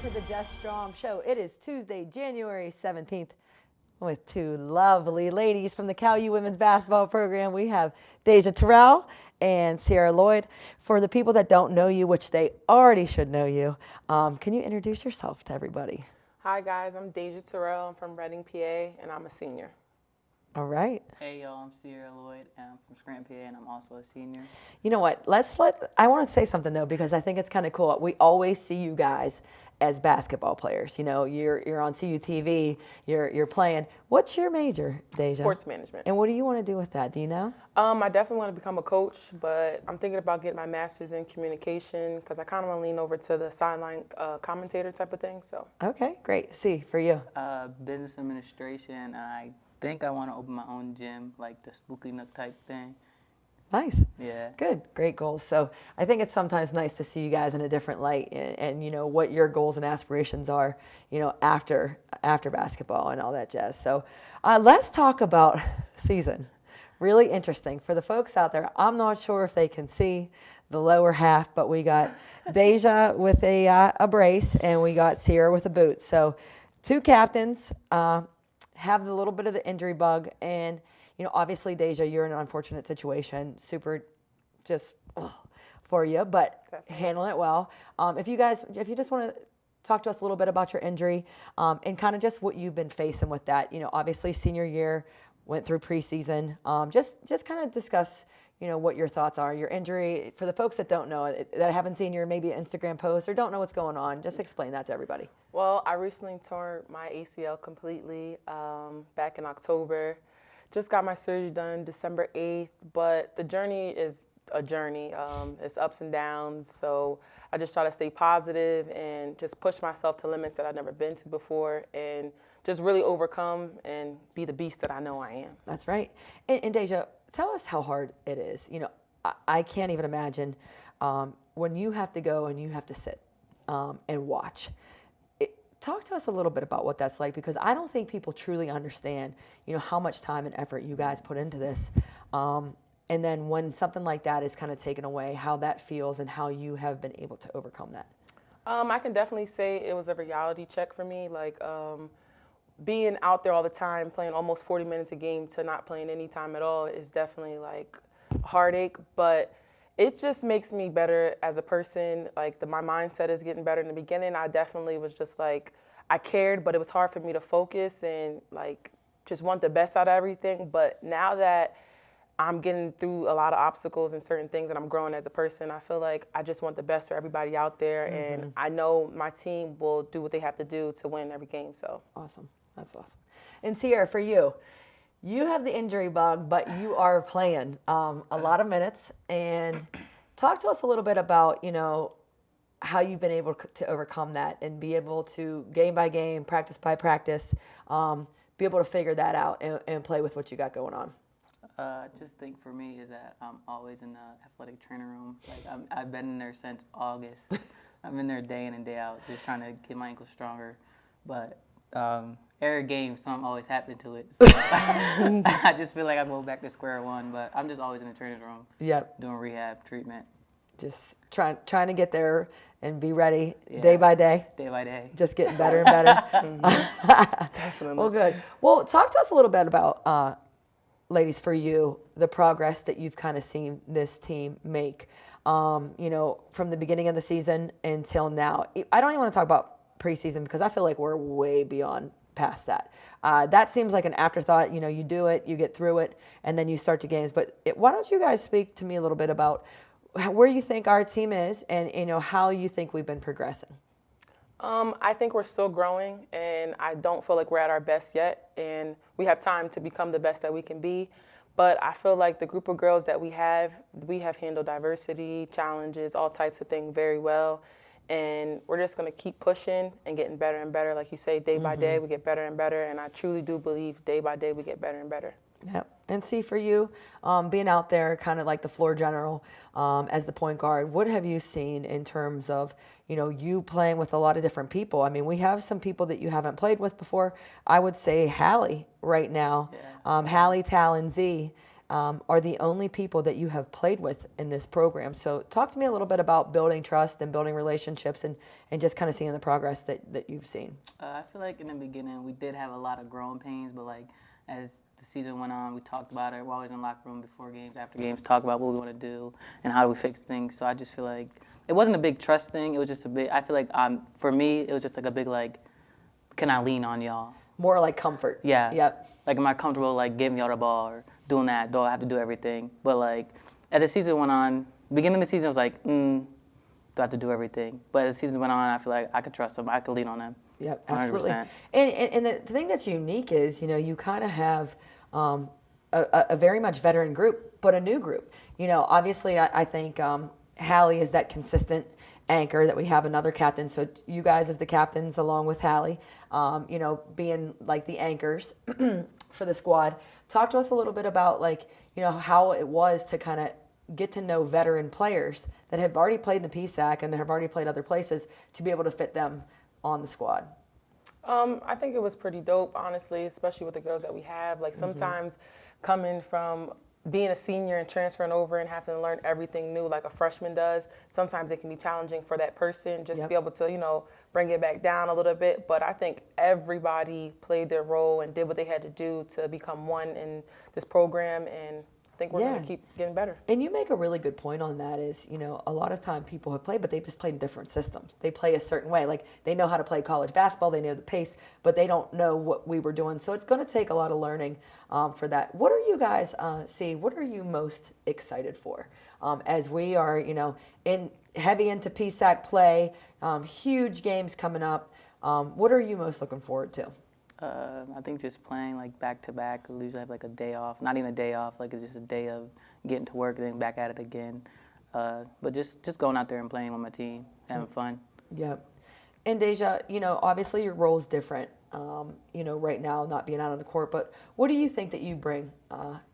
to the Jess Strom Show. It is Tuesday, January 17th, with two lovely ladies from the Cal U Women's Basketball Program. We have DEJAH TERRELL and CIAIRA LOYD. For the people that don't know you, which they already should know you, can you introduce yourself to everybody? Hi guys, I'm DEJAH TERRELL. I'm from Reading, PA, and I'm a senior. All right. Hey y'all, I'm CIAIRA LOYD, and I'm from Scranton, PA, and I'm also a senior. You know what? I want to say something though, because I think it's kind of cool. We always see you guys as basketball players. You know, you're on CUTV, you're playing. What's your major, DEJAH? Sports management. And what do you want to do with that? Do you know? I definitely want to become a coach, but I'm thinking about getting my master's in communication because I kind of want to lean over to the sideline commentator type of thing. So. Okay, great. C, for you? Business administration, and I think I want to open my own gym, like the Spooky Nook type thing. Nice. Yeah. Good. Great goals. So I think it's sometimes nice to see you guys in a different light and you know, what your goals and aspirations are, you know, after basketball and all that jazz. So let's talk about season. Really interesting. For the folks out there, I'm not sure if they can see the lower half, but we got DEJAH with a brace and we got CIAIRA with a boot. So two captains have a little bit of the injury bug, and you know, obviously, DEJAH, you're in an unfortunate situation. Super, just for you, but handling it well. If you just want to talk to us a little bit about your injury and kind of just what you've been facing with that. You know, obviously, senior year went through preseason. Just kind of discuss, you know, what your thoughts are. Your injury, for the folks that don't know, that haven't seen your maybe Instagram post or don't know what's going on, just explain that to everybody. Well, I recently tore my ACL completely back in October. Just got my surgery done December 8th, but the journey is a journey. It's ups and downs, so I just try to stay positive and just push myself to limits that I've never been to before and just really overcome and be the beast that I know I am. That's right. And DEJAH, tell us how hard it is. You know, I can't even imagine when you have to go and you have to sit and watch. Talk to us a little bit about what that's like, because I don't think people truly understand, you know, how much time and effort you guys put into this. And then when something like that is kind of taken away, how that feels and how you have been able to overcome that. I can definitely say it was a reality check for me. Like being out there all the time, playing almost 40 minutes a game to not playing any time at all is definitely like a heartache, but it just makes me better as a person. Like my mindset is getting better. In the beginning, I definitely was just like, I cared, but it was hard for me to focus and like just want the best out of everything. But now that I'm getting through a lot of obstacles and certain things and I'm growing as a person, I feel like I just want the best for everybody out there. Mm-hmm. And I know my team will do what they have to do to win every game. So awesome. That's awesome. And CIAIRA, for you, you have the injury bug, but you are playing a lot of minutes. And talk to us a little bit about, you know, how you've been able to overcome that and be able to, game by game, practice by practice, be able to figure that out and play with what you got going on. Just think for me is that I'm always in the athletic trainer room. Like I've been in there since August. I'm in there day in and day out, just trying to get my ankles stronger. But every game, something always happened to it. So I just feel like I go back to square one, but I'm just always in the trainer's room. Yep. Doing rehab, treatment. Just trying to get there and be ready day by day. Day by day. Just getting better and better. Definitely. Well, good. Well, talk to us a little bit about, ladies, for you, the progress that you've kind of seen this team make, you know, from the beginning of the season until now. I don't even want to talk about preseason because I feel like we're way beyond past that. That seems like an afterthought. You know, you do it, you get through it, and then you start to games. But why don't you guys speak to me a little bit about where you think our team is and, you know, how you think we've been progressing? I think we're still growing, and I don't feel like we're at our best yet, and we have time to become the best that we can be. But I feel like the group of girls that we have handled diversity, challenges, all types of things very well. And we're just going to keep pushing and getting better and better. Like you say, day by day, we get better and better. And I truly do believe day by day we get better and better. Yep. And see, for you, being out there kind of like the floor general as the point guard, what have you seen in terms of, you know, you playing with a lot of different people? I mean, we have some people that you haven't played with before. I would say Hallie right now, Hallie, Tal, and Z. are the only people that you have played with in this program. So talk to me a little bit about building trust and building relationships and just kind of seeing the progress that you've seen. I feel like in the beginning we did have a lot of growing pains, but like as the season went on, we talked about it. We're always in the locker room before games, after games, talk about what we want to do and how do we fix things. So I just feel like it wasn't a big trust thing. It was just a big, I feel like for me, it was just like a big like, can I lean on y'all? More like comfort. Yeah. Yep. Like, am I comfortable like giving y'all the ball or doing that? Do I have to do everything? But like, as the season went on, beginning of the season I was like, do I have to do everything? But as the season went on, I feel like I could trust them. I could lean on them. Yep, absolutely. 100%. And the thing that's unique is, you kind of have a very much veteran group, but a new group. Obviously, I think Hallie is that consistent anchor that we have another captain. So you guys as the captains, along with Hallie, being like the anchors for the squad. Talk to us a little bit about how it was to kind of get to know veteran players that have already played in the PSAC and have already played other places to be able to fit them on the squad. I think it was pretty dope, honestly, especially with the girls that we have. Like sometimes coming from being a senior and transferring over and having to learn everything new like a freshman does, sometimes it can be challenging for that person just to be able to, bring it back down a little bit. But I think everybody played their role and did what they had to do to become one in this program, and I think we're going to keep getting better. And you make a really good point on that is, a lot of time people have played, but they just played in different systems. They play a certain way. Like they know how to play college basketball, they know the pace, but they don't know what we were doing. So it's going to take a lot of learning for that. What are you guys, what are you most excited for as we are, heavy into PSAC play, huge games coming up. What are you most looking forward to? I think just playing like back to back. We usually have like a day off, not even a day off, like it's just a day of getting to work and then back at it again. But just going out there and playing with my team, having fun. Yep. And DEJAH, obviously your role is different, right now, not being out on the court, but what do you think that you bring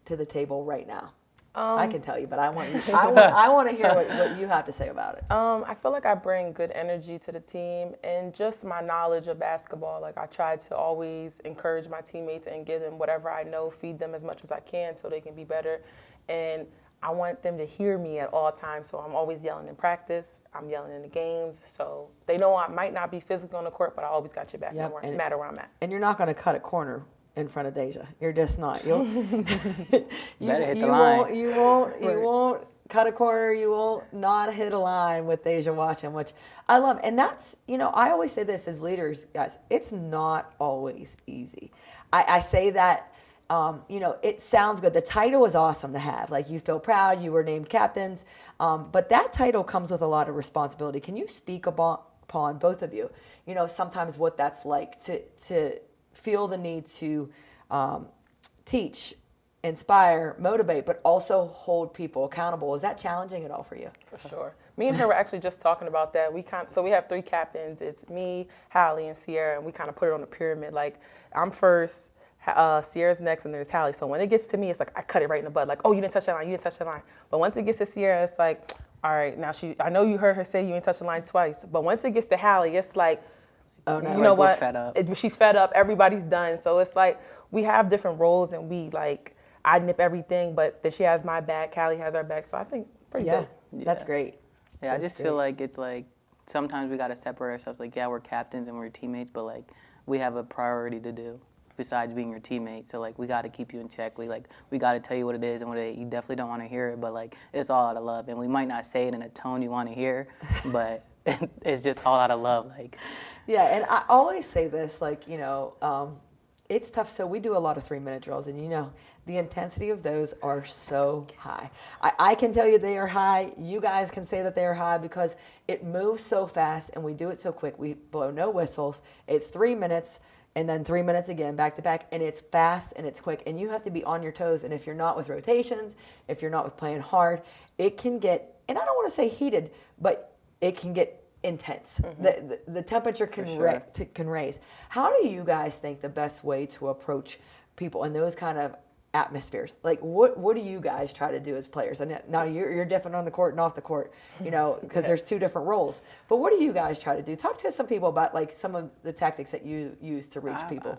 to the table right now? I can tell you, but I want to hear what you have to say about it. I feel like I bring good energy to the team and just my knowledge of basketball. Like I try to always encourage my teammates and give them whatever I know, feed them as much as I can so they can be better. And I want them to hear me at all times, so I'm always yelling in practice. I'm yelling in the games, so they know I might not be physically on the court, but I always got your back no matter where I'm at. And you're not going to cut a corner in front of DEJAH. You're just not. Better hit the line. You won't cut a corner. You won't not hit a line with DEJAH watching, which I love. And that's, I always say this as leaders, guys, it's not always easy. I say that, it sounds good. The title is awesome to have. Like you feel proud, you were named captains, but that title comes with a lot of responsibility. Can you speak upon both of you, sometimes what that's like to feel the need to teach, inspire, motivate, but also hold people accountable? Is that challenging at all for you? For sure. Me and her were actually just talking about that. So we have 3 captains. It's me, Hallie, and CIAIRA, and we kind of put it on a pyramid. Like I'm first, CIAIRA's next, and there's Hallie. So when it gets to me, it's like I cut it right in the bud. Like, oh, you didn't touch that line. You didn't touch that line. But once it gets to CIAIRA, it's like, all right, now I know you heard her say you ain't touched the line twice. But once it gets to Hallie, it's like, oh, no, you know what? Fed up. She's fed up. Everybody's done. So it's like we have different roles, and I nip everything, but then she has my back. Hallie has our back. So I think pretty good. That's great. Yeah, I just feel like it's like sometimes we got to separate ourselves. Like, yeah, we're captains and we're teammates, but like we have a priority to do besides being your teammate. So like we got to keep you in check. We got to tell you what it is and what it is. You definitely don't want to hear it, but like it's all out of love. And we might not say it in a tone you want to hear, but it's just all out of love. Like. Yeah, and I always say this, it's tough. So we do a lot of 3-minute drills, and the intensity of those are so high. I can tell you they are high. You guys can say that they are high because it moves so fast and we do it so quick. We blow no whistles. It's 3 minutes and then 3 minutes again, back to back, and it's fast and it's quick, and you have to be on your toes. And if you're not with rotations, if you're not with playing hard, it can get, and I don't want to say heated, but it can get intense. The temperature can raise. How do you guys think the best way to approach people in those kind of atmospheres? Like what do you guys try to do as players? And now you're different on the court and off the court, because there's 2 different roles. But what do you guys try to do? Talk to some people about some of the tactics that you use to reach people.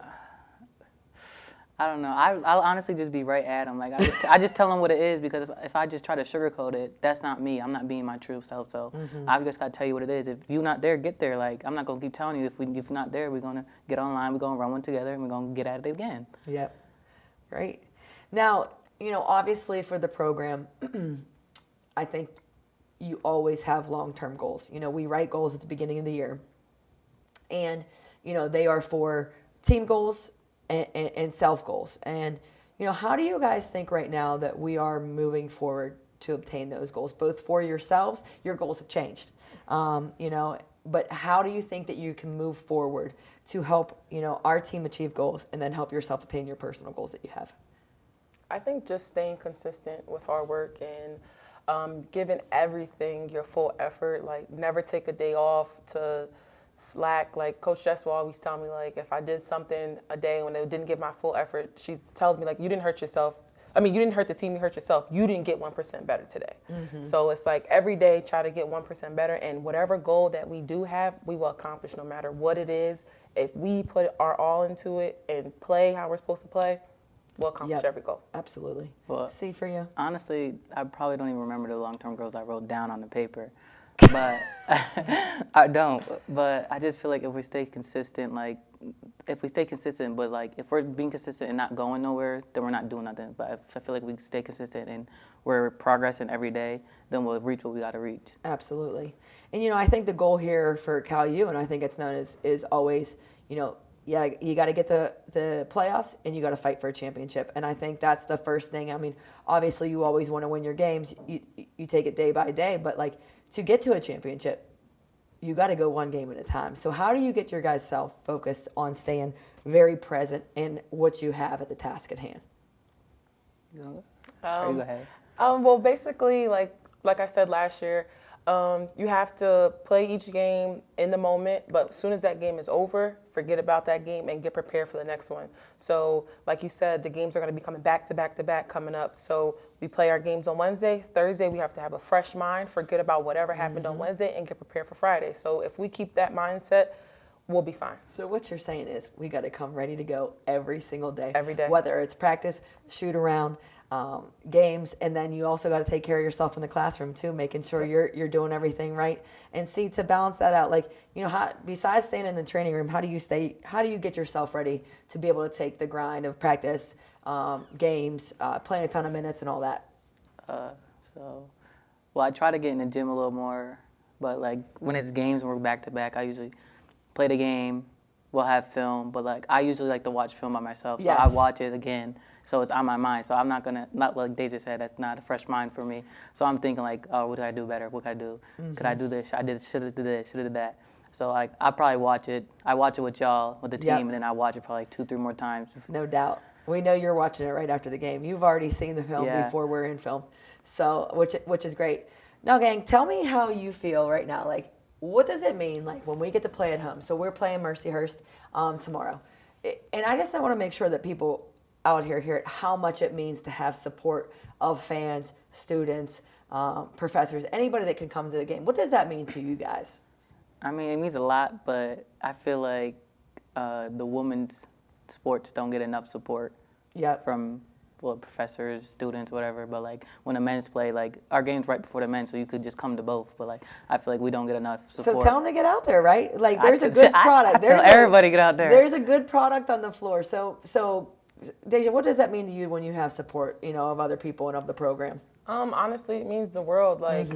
I don't know. I'll honestly just be right at them. Like I just tell them what it is, because if I just try to sugarcoat it, that's not me. I'm not being my true self. So I've just got to tell you what it is. If you're not there, get there. Like I'm not gonna keep telling you. If you're not there, we're gonna get online. We're gonna run one together, and we're gonna get at it again. Yep. Great. Now, obviously for the program, I think you always have long-term goals. We write goals at the beginning of the year, and they are for team goals and self goals. And how do you guys think right now that we are moving forward to obtain those goals, both for yourselves? Your goals have changed, but how do you think that you can move forward to help our team achieve goals and then help yourself attain your personal goals that you have? I think just staying consistent with hard work and giving everything your full effort. Like never take a day off to slack. Like Coach Jess will always tell me, like, if I did something a day when they didn't give my full effort, she tells me, like, you didn't hurt yourself. I mean, you didn't hurt the team, you hurt yourself. You didn't get 1% better today. So it's like every day try to get 1% better, and whatever goal that we do have, we will accomplish no matter what it is. If we put our all into it and play how we're supposed to play, we'll accomplish every goal. Absolutely. Well, C for you? Honestly, I probably don't even remember the long-term goals I wrote down on the paper. But I don't. But I just feel like if we stay consistent, but like if we're being consistent and not going nowhere, then we're not doing nothing. But if I feel like we stay consistent and we're progressing every day, then we'll reach what we got to reach. Absolutely. And I think the goal here for Cal U, and I think it's known as, is always, you got to get the playoffs and you got to fight for a championship. And I think that's the first thing. I mean, obviously you always want to win your games. You take it day by day, but like to get to a championship, you got to go one game at a time. So how do you get your guys self-focused on staying very present in what you have at the task at hand? Go ahead. Well, basically, like I said last year, you have to play each game in the moment, but as soon as that game is over, forget about that game and get prepared for the next one. So like you said, the games are going to be coming back to back to back coming up. So we play our games on Wednesday. Thursday, we have to have a fresh mind, forget about whatever happened on Wednesday, and get prepared for Friday. So if we keep that mindset, we'll be fine. So what you're saying is we got to come ready to go every single day. Every day. Whether it's practice, shoot around, games, and then you also got to take care of yourself in the classroom too, making sure you're doing everything right. And see, to balance that out, like, how, besides staying in the training room, how do you get yourself ready to be able to take the grind of practice, games, playing a ton of minutes and all that? Well, I try to get in the gym a little more, but like when it's games and we're back to back, I usually play the game. We'll have film, but like I usually like to watch film by myself, so Yes. I watch it again, so it's on my mind. So I'm not like DEJAH said, that's not a fresh mind for me. So I'm thinking like, oh, what do I do better? What could I do? Could I do this? Should have did this? Should have did that? So like I probably watch it. I watch it with y'all, with the team, and then I watch it probably like 2-3 more times. No doubt. We know you're watching it right after the game. You've already seen the film before we're in film, so which is great. Now, gang, tell me how you feel right now. Like, what does it mean, like, when we get to play at home? So we're playing Mercyhurst tomorrow. And I just want to make sure that people out here hear how much it means to have support of fans, students, professors, anybody that can come to the game. What does that mean to you guys? I mean, it means a lot, but I feel like the women's sports don't get enough support from professors, students, whatever. But like when the men's play, like our game's right before the men, so you could just come to both. But like I feel like we don't get enough support. So tell them to get out there, right? Like there's a good product. I tell everybody get out there. There's a good product on the floor. So DEJAH, what does that mean to you when you have support, of other people and of the program? Honestly, it means the world. Like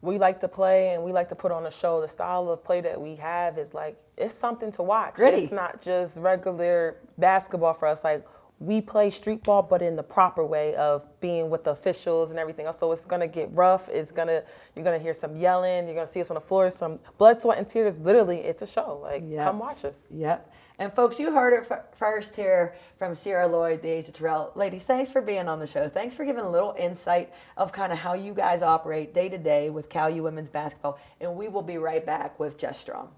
we like to play and we like to put on a show. The style of play that we have is like, it's something to watch. Gritty. It's not just regular basketball for us. Like, we play street ball, but in the proper way of being with the officials and everything else. So it's gonna get rough. You're gonna hear some yelling. You're gonna see us on the floor, some blood, sweat, and tears. Literally, it's a show. Like, come watch us. Yep. And folks, you heard it first here from Sierra, LOYD, DEJAH, TERRELL. Ladies, thanks for being on the show. Thanks for giving a little insight of kind of how you guys operate day to day with Cal U women's basketball. And we will be right back with Jess Strom.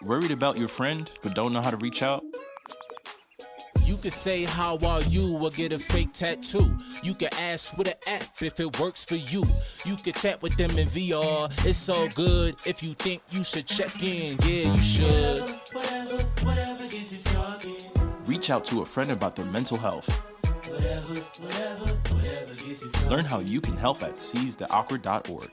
Worried about your friend but don't know how to reach out? You can say how are you or get a fake tattoo. You can ask with an app if it works for you. You can chat with them in VR. It's so good. If you think you should check in, yeah, you should. Whatever gets you talking. Reach out to a friend about their mental health. Whatever gets you talking. Learn how you can help at seizetheawkward.org.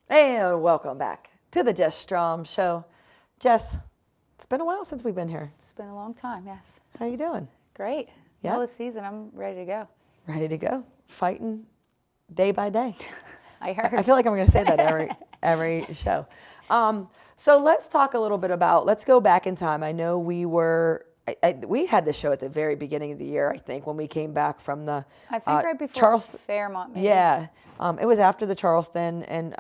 And welcome back to the Jess Strom Show. Jess, it's been a while since we've been here. It's been a long time, yes. How you doing? Great. Yeah? Middle of the season, I'm ready to go. Ready to go? Fighting day by day. I heard. I feel like I'm going to say that every show. So let's talk a little bit about, let's go back in time. I know we had this show at the very beginning of the year, I think, when we came back from the I think right before Charleston. Fairmont, maybe. Yeah. It was after the Charleston and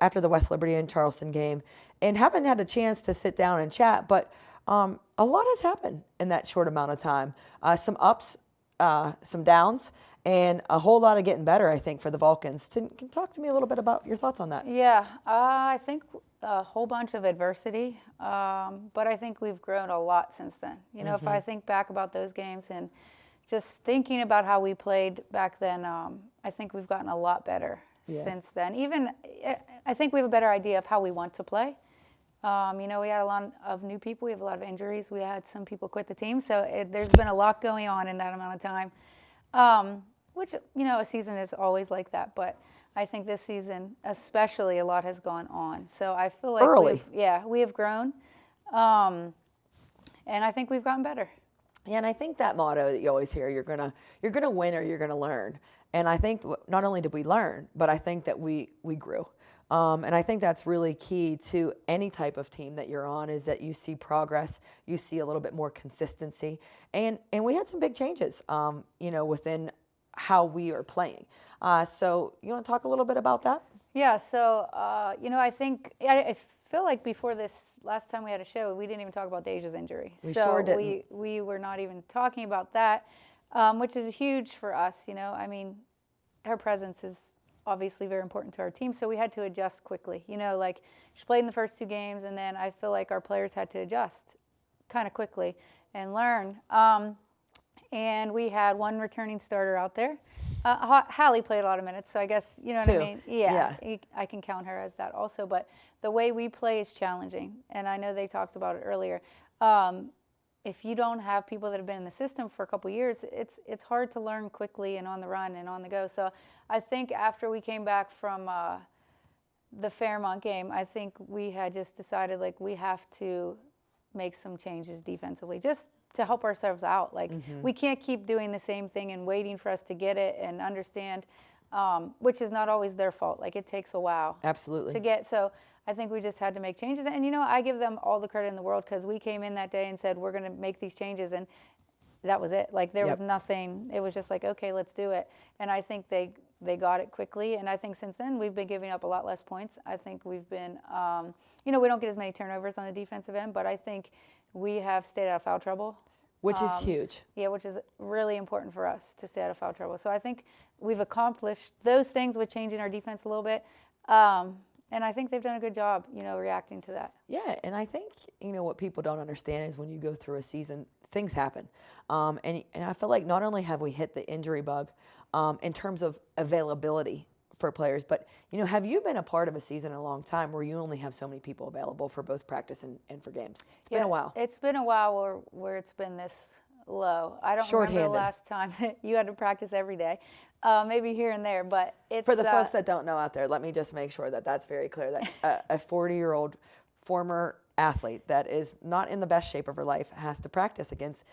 after the West Liberty and Charleston game, and haven't had a chance to sit down and chat, but a lot has happened in that short amount of time. Some ups, some downs, and a whole lot of getting better, I think, for the Vulcans. Can you talk to me a little bit about your thoughts on that? Yeah, I think a whole bunch of adversity, but I think we've grown a lot since then. You know, if I think back about those games and just thinking about how we played back then, I think we've gotten a lot better since then. Even, I think we have a better idea of how we want to play. You know, we had a lot of new people. We have a lot of injuries. We had some people quit the team. So there's been a lot going on in that amount of time, which, you know, a season is always like that. But I think this season, especially, a lot has gone on. So I feel like we have grown. And I think we've gotten better. Yeah, and I think that motto that you always hear, you're gonna win or you're gonna learn. And I think not only did we learn, but I think that we grew. And I think that's really key to any type of team that you're on, is that you see progress, you see a little bit more consistency. And we had some big changes, you know, within how we are playing. So you want to talk a little bit about that? Yeah, so, you know, I think, I feel like before this last time we had a show, we didn't even talk about DEJAH's injury. We sure didn't. We were not even talking about that, which is huge for us, you know. I mean, her presence is obviously very important to our team, so we had to adjust quickly. You know, like, she played in the first two games, and then I feel like our players had to adjust kind of quickly and learn. And we had one returning starter out there. Hallie played a lot of minutes, so I guess, you know what I mean? Yeah. I can count her as that also. But the way we play is challenging, and I know they talked about it earlier. If you don't have people that have been in the system for a couple years, it's hard to learn quickly and on the run and on the go. So I think after we came back from the Fairmont game, I think we had just decided, like, we have to make some changes defensively, just to help ourselves out. Like, we can't keep doing the same thing and waiting for us to get it and understand, which is not always their fault. Like, it takes a while. Absolutely. To get, so I think we just had to make changes. And, you know, I give them all the credit in the world, because we came in that day and said, we're going to make these changes, and that was it. Like, there was nothing. It was just like, okay, let's do it. And I think they got it quickly. And I think since then, we've been giving up a lot less points. I think we've been, you know, we don't get as many turnovers on the defensive end, but I think we have stayed out of foul trouble. Which is huge. Yeah, which is really important for us, to stay out of foul trouble. So I think we've accomplished those things with changing our defense a little bit. And I think they've done a good job, you know, reacting to that. Yeah, and I think, you know, what people don't understand is when you go through a season, things happen. And I feel like not only have we hit the injury bug in terms of availability for players. But, have you been a part of a season in a long time where you only have so many people available for both practice and for games? It's been a while. It's been a while where it's been this low. I don't remember Shorthanded. the last time that you had to practice every day. Maybe here and there, but it's... For the folks that don't know out there, let me just make sure that that's very clear, that a 40-year-old former athlete that is not in the best shape of her life has to practice against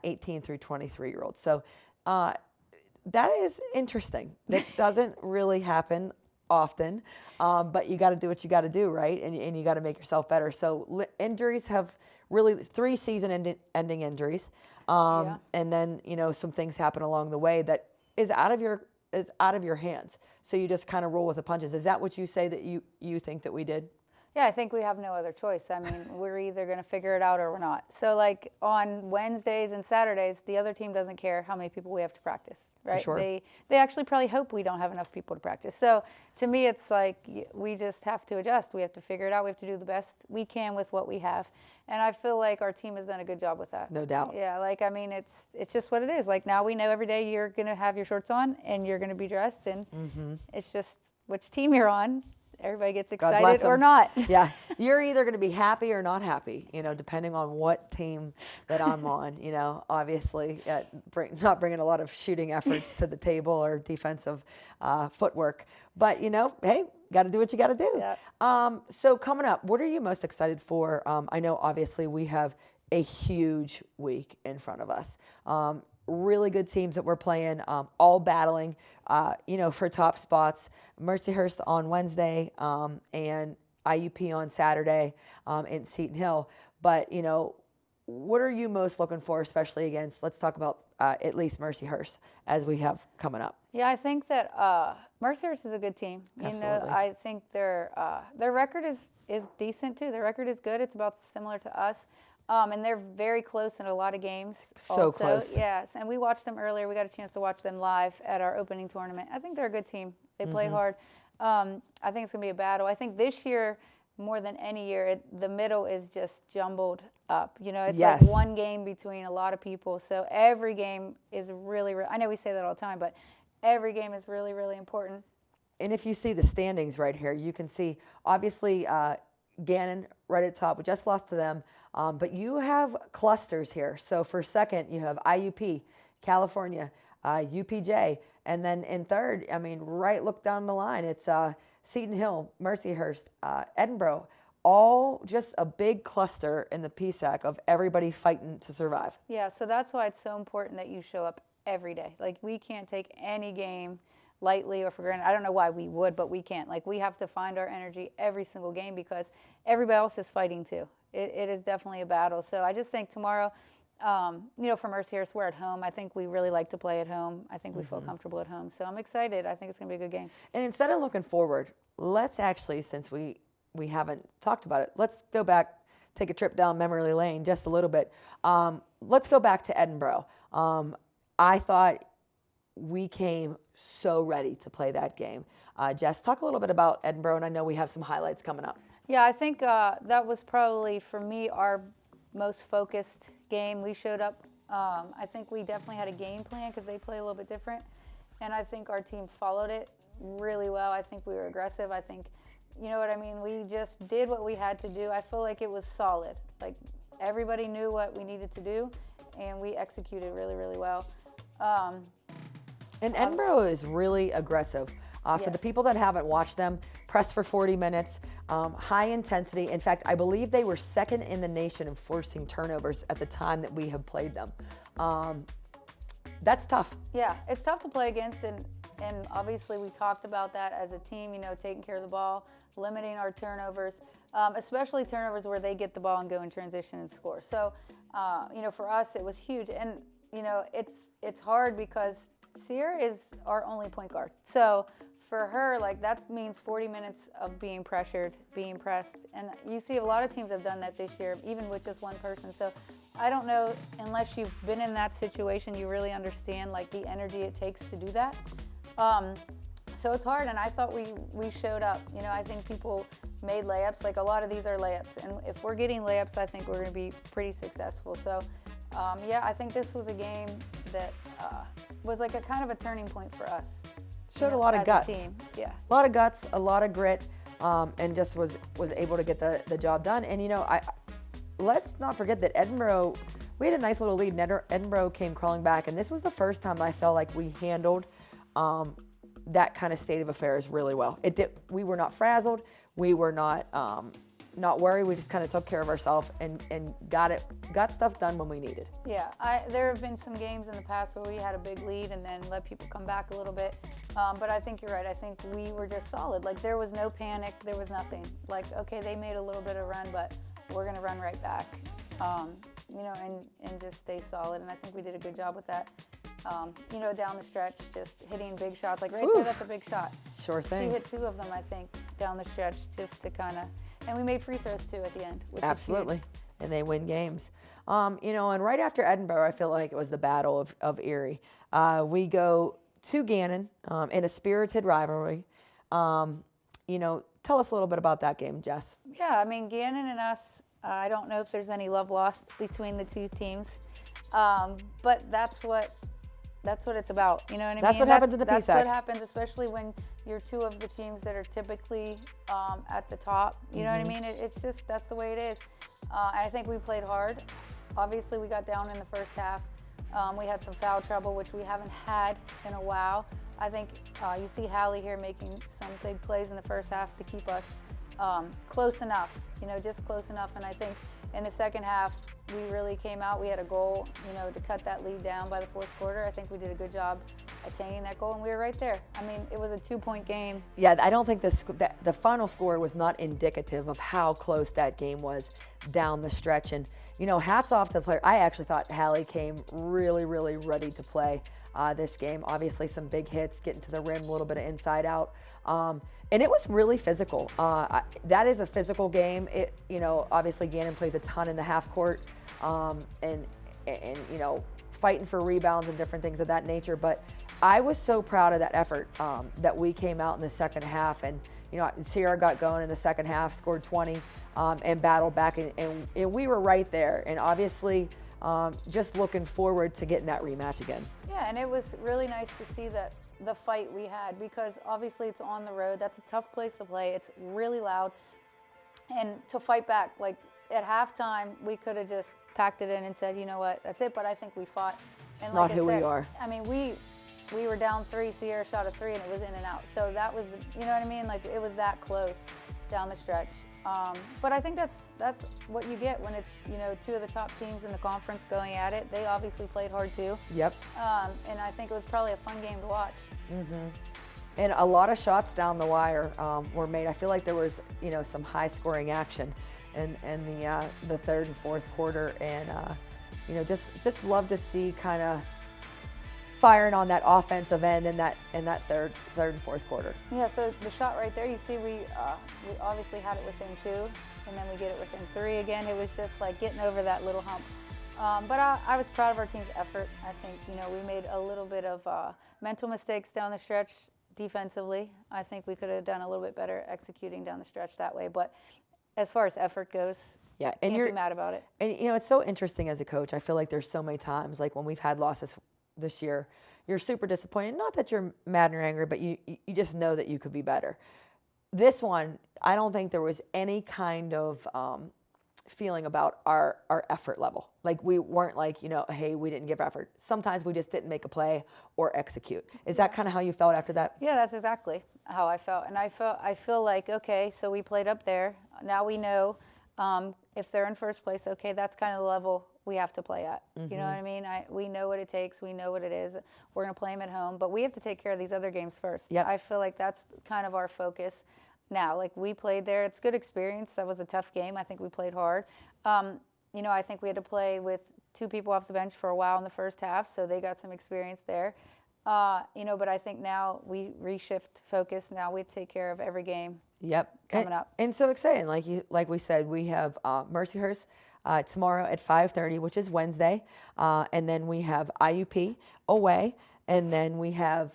18 through 23-year-olds. So that is interesting. That doesn't really happen often, but you got to do what you got to do, right? And you got to make yourself better. So injuries have really 3 season-ending injuries, and then some things happen along the way that is out of your hands. So you just kind of roll with the punches. Is that what you say that you think that we did? Yeah, I think we have no other choice. I mean, we're either going to figure it out or we're not. So, like, on Wednesdays and Saturdays, the other team doesn't care how many people we have to practice, right? Sure. They actually probably hope we don't have enough people to practice. So, to me, it's like we just have to adjust. We have to figure it out. We have to do the best we can with what we have. And I feel like our team has done a good job with that. No doubt. Yeah, like, I mean, it's just what it is. Like, now we know every day you're going to have your shorts on and you're going to be dressed, and it's just which team you're on. Everybody gets excited or not. Yeah, you're either going to be happy or not happy, depending on what team that I'm on. Obviously, not bringing a lot of shooting efforts to the table or defensive footwork. But, hey, got to do what you got to do. Yep. So coming up, what are you most excited for? I know, obviously, we have a huge week in front of us. Really good teams that we're playing, all battling, for top spots. Mercyhurst on Wednesday, and IUP on Saturday, in Seton Hill. But, what are you most looking for, especially against, let's talk about at least Mercyhurst as we have coming up? Yeah, I think that Mercyhurst is a good team. Absolutely. I think their record is decent too. Their record is good. It's about similar to us. And they're very close in a lot of games. So close. Yes, and we watched them earlier. We got a chance to watch them live at our opening tournament. I think they're a good team. They play hard. I think it's going to be a battle. I think this year, more than any year, the middle is just jumbled up. It's Yes. like one game between a lot of people. So every game is really, I know we say that all the time, but every game is really, really important. And if you see the standings right here, you can see, obviously, Gannon right at top. We just lost to them. But you have clusters here. So for second, you have IUP, California, UPJ. And then in third, look down the line. It's Seton Hill, Mercyhurst, Edinboro. All just a big cluster in the PSAC of everybody fighting to survive. Yeah, so that's why it's so important that you show up every day. Like, we can't take any game lightly or for granted. I don't know why we would, but we can't. Like, we have to find our energy every single game because everybody else is fighting too. It is definitely a battle. So I just think tomorrow, for Mercyhurst, we're at home. I think we really like to play at home. I think we feel comfortable at home. So I'm excited. I think it's going to be a good game. And instead of looking forward, let's actually, since we haven't talked about it, let's go back, take a trip down memory lane just a little bit. Let's go back to Edinboro. I thought we came so ready to play that game. Jess, talk a little bit about Edinboro, and I know we have some highlights coming up. Yeah, I think that was probably, for me, our most focused game. We showed up. I think we definitely had a game plan because they play a little bit different. And I think our team followed it really well. I think we were aggressive. I think, you know what I mean? We just did what we had to do. I feel like it was solid. Like, everybody knew what we needed to do, and we executed really, really well. And Edinboro is really aggressive. For the people that haven't watched them, press for 40 minutes, high intensity. In fact, I believe they were second in the nation in forcing turnovers at the time that we have played them. That's tough. Yeah, it's tough to play against, and obviously we talked about that as a team, taking care of the ball, limiting our turnovers, especially turnovers where they get the ball and go in transition and score. So, for us, it was huge. And, it's hard because CIAIRA is our only point guard. So for her, that means 40 minutes of being pressured, being pressed. And you see a lot of teams have done that this year, even with just one person. So I don't know, unless you've been in that situation, you really understand, the energy it takes to do that. So it's hard, and I thought we showed up. I think people made layups. A lot of these are layups. And if we're getting layups, I think we're going to be pretty successful. So, I think this was a game that was a kind of a turning point for us. Showed a lot of as guts. A team. Yeah. A lot of guts, a lot of grit, and just was able to get the job done. And let's not forget that Edinboro, we had a nice little lead, and Edinboro came crawling back, and this was the first time I felt like we handled that kind of state of affairs really well. We were not frazzled, we were not worried. We just kind of took care of ourselves and got stuff done when we needed. Yeah, there have been some games in the past where we had a big lead and then let people come back a little bit. But I think you're right. I think we were just solid. Like, there was no panic. There was nothing. Like, okay, they made a little bit of run, but we're going to run right back. And just stay solid. And I think we did a good job with that. Down the stretch, just hitting big shots. Like right there, that's a big shot. Sure thing. She hit 2 of them, I think, down the stretch, just to kind of, and we made free throws too at the end, which Absolutely. is huge. And they win games. And right after Edinboro, I feel like it was the Battle of Erie. We go to Gannon in a spirited rivalry. Tell us a little bit about that game, Jess. Yeah, I mean, Gannon and us, I don't know if there's any love lost between the two teams, but that's what it's about. You know what I mean? That's what happens in the PSAC. That's what happens, especially when you're 2 of the teams that are typically at the top. You know what I mean? It's just, that's the way it is. And I think we played hard. Obviously, we got down in the first half. We had some foul trouble, which we haven't had in a while. I think you see Hallie here making some big plays in the first half to keep us close enough, just close enough. And I think in the second half, we really came out. We had a goal, to cut that lead down by the fourth quarter. I think we did a good job attaining that goal, and we were right there. I mean, it was a 2-point game. Yeah, I don't think the final score was not indicative of how close that game was down the stretch. And, hats off to the player. I actually thought Hallie came really, really ready to play this game. Obviously, some big hits, getting to the rim, a little bit of inside out. And it was really physical. That is a physical game. Obviously Gannon plays a ton in the half court, and fighting for rebounds and different things of that nature. But I was so proud of that effort that we came out in the second half, and CIAIRA got going in the second half, scored 20, and battled back, and we were right there. And obviously, just looking forward to getting that rematch again. Yeah, and it was really nice to see the fight we had, because obviously it's on the road. That's a tough place to play. It's really loud. And to fight back, like at halftime, we could have just packed it in and said, you know what, that's it. But I think we fought. And It's like not I who said, we are. I mean, we were down 3, CIAIRA shot a 3, and it was in and out. So that was, you know what I mean? Like, it was that close down the stretch. But I think that's what you get when it's 2 of the top teams in the conference going at it. They obviously played hard too. Yep. And I think it was probably a fun game to watch. And a lot of shots down the wire were made. I feel like there was some high scoring action in the third and fourth quarter, and just love to see kind of firing on that offensive end in that third and fourth quarter. Yeah, so the shot right there, you see we obviously had it within 2, and then we get it within 3 again. It was just like getting over that little hump. But I was proud of our team's effort. I think we made a little bit of mental mistakes down the stretch defensively. I think we could have done a little bit better executing down the stretch that way. But as far as effort goes, yeah, and can't be mad about it. And it's so interesting as a coach. I feel like there's so many times, like when we've had losses this year, you're super disappointed. Not that you're mad or angry, but you just know that you could be better. This one, I don't think there was any kind of feeling about our effort level. Like, we weren't like, hey, we didn't give effort. Sometimes we just didn't make a play or execute. Is that kind of how you felt after that? Yeah, that's exactly how I felt. And I feel like, okay, so we played up there. Now we know if they're in first place, okay, that's kind of the level we have to play at. You know what I mean? We know what it takes. We know what it is. We're going to play them at home, but we have to take care of these other games first. Yep. I feel like that's kind of our focus now. Like, we played there. It's good experience. That was a tough game. I think we played hard. I think we had to play with 2 people off the bench for a while in the first half, so they got some experience there. But I think now we reshift focus. Now we take care of every game. Yep. Coming up. And so exciting. Like we said, we have Mercyhurst tomorrow at 5:30, which is Wednesday. And then we have IUP away. And then we have,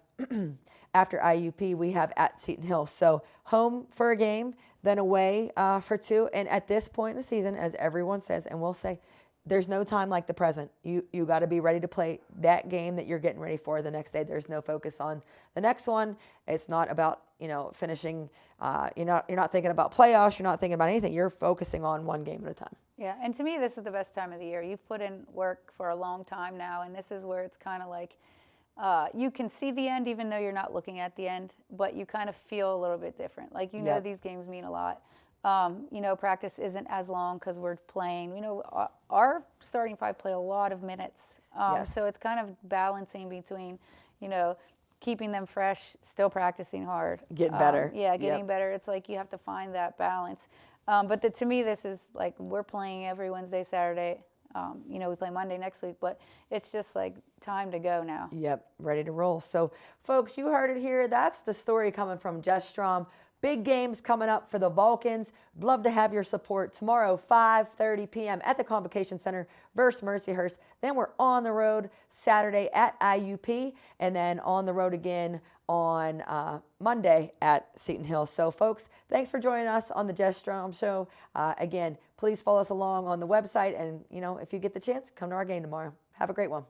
after IUP, we have at Seton Hill. So home for a game, then away for 2. And at this point in the season, as everyone says, and we'll say, there's no time like the present. You got to be ready to play that game that you're getting ready for the next day. There's no focus on the next one. It's not about, finishing. You're not thinking about playoffs. You're not thinking about anything. You're focusing on one game at a time. Yeah, and to me, this is the best time of the year. You've put in work for a long time now, and this is where it's kind of like you can see the end even though you're not looking at the end, but you kind of feel a little bit different. Like, Yep. these games mean a lot. Practice isn't as long because we're playing. Our starting five play a lot of minutes. Yes. So it's kind of balancing between, keeping them fresh, still practicing hard. Getting better. Yeah, getting Yep. better. It's like you have to find that balance. But to me, this is like we're playing every Wednesday, Saturday. We play Monday next week, but it's just like time to go now. Yep, ready to roll. So, folks, you heard it here. That's the story coming from Jess Strom. Big games coming up for the Vulcans. Love to have your support tomorrow, 5:30 p.m. at the Convocation Center versus Mercyhurst. Then we're on the road Saturday at IUP, and then on the road again on Monday at Seton Hill. So, folks, thanks for joining us on the Jess Strom Show. Again, please follow us along on the website, and if you get the chance, come to our game tomorrow. Have a great one.